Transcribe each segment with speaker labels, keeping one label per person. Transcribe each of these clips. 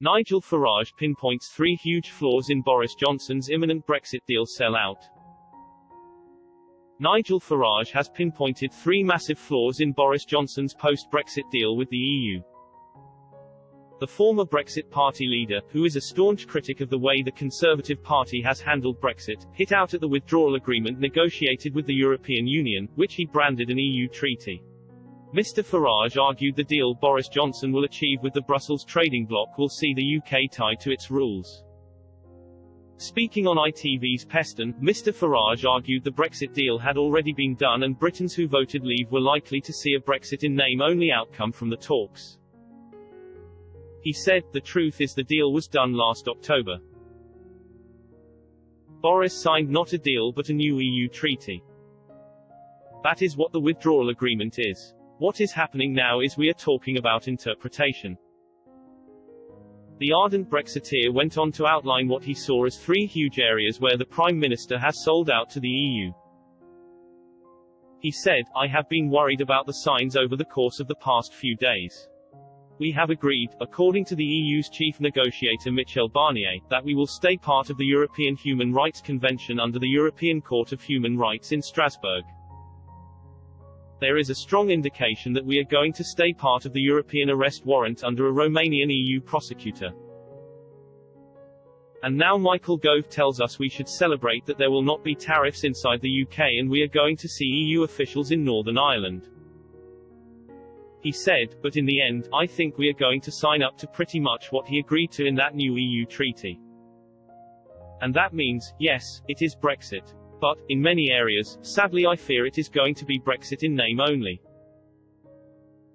Speaker 1: Nigel Farage pinpoints 3 huge flaws in Boris Johnson's imminent Brexit deal sellout. Nigel Farage has pinpointed 3 massive flaws in Boris Johnson's post-Brexit deal with the EU. The former Brexit Party leader, who is a staunch critic of the way the Conservative Party has handled Brexit, hit out at the withdrawal agreement negotiated with the European Union, which he branded an EU treaty. Mr. Farage argued the deal Boris Johnson will achieve with the Brussels trading bloc will see the UK tied to its rules. Speaking on ITV's Peston, Mr. Farage argued the Brexit deal had already been done and Britons who voted leave were likely to see a Brexit in name-only outcome from the talks. He said, "The truth is the deal was done last October. Boris signed not a deal but a new EU treaty. That is what the withdrawal agreement is. What is happening now is we are talking about interpretation." The ardent Brexiteer went on to outline what he saw as 3 huge areas where the Prime Minister has sold out to the EU. He said, "I have been worried about the signs over the course of the past few days. We have agreed, according to the EU's chief negotiator Michel Barnier, that we will stay part of the European Human Rights Convention under the European Court of Human Rights in Strasbourg. There is a strong indication that we are going to stay part of the European arrest warrant under a Romanian EU prosecutor. And now Michael Gove tells us we should celebrate that there will not be tariffs inside the UK and we are going to see EU officials in Northern Ireland." He said, "But in the end, I think we are going to sign up to pretty much what he agreed to in that new EU treaty. And that means, yes, it is Brexit. But, in many areas, sadly I fear it is going to be Brexit in name only."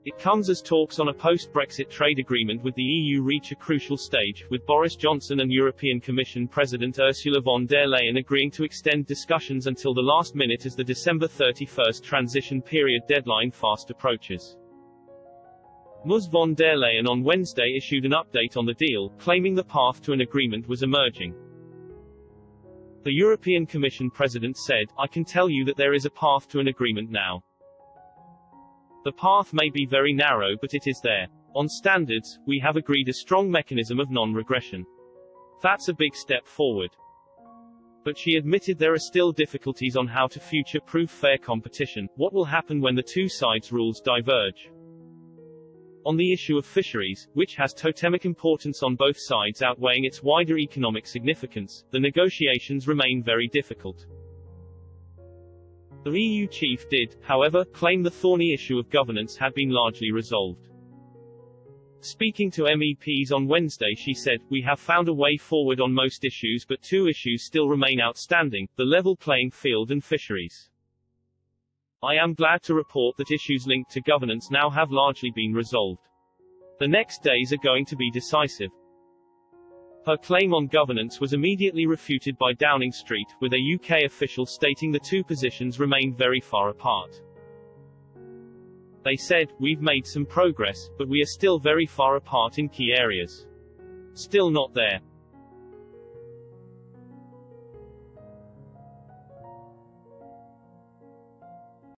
Speaker 1: It comes as talks on a post-Brexit trade agreement with the EU reach a crucial stage, with Boris Johnson and European Commission President Ursula von der Leyen agreeing to extend discussions until the last minute as the December 31 transition period deadline fast approaches. Ms. von der Leyen on Wednesday issued an update on the deal, claiming the path to an agreement was emerging. The European Commission President said, "I can tell you that there is a path to an agreement now. The path may be very narrow but it is there. On standards, we have agreed a strong mechanism of non-regression. That's a big step forward." But she admitted there are still difficulties on how to future-proof fair competition. What will happen when the 2 sides' rules diverge? On the issue of fisheries, which has totemic importance on both sides outweighing its wider economic significance, the negotiations remain very difficult. The EU chief did, however, claim the thorny issue of governance had been largely resolved. Speaking to MEPs on Wednesday she said, "We have found a way forward on most issues but 2 issues still remain outstanding, the level playing field and fisheries. I am glad to report that issues linked to governance now have largely been resolved. The next days are going to be decisive." Her claim on governance was immediately refuted by Downing Street, with a UK official stating the 2 positions remain very far apart. They said, "We've made some progress, but we are still very far apart in key areas. Still not there."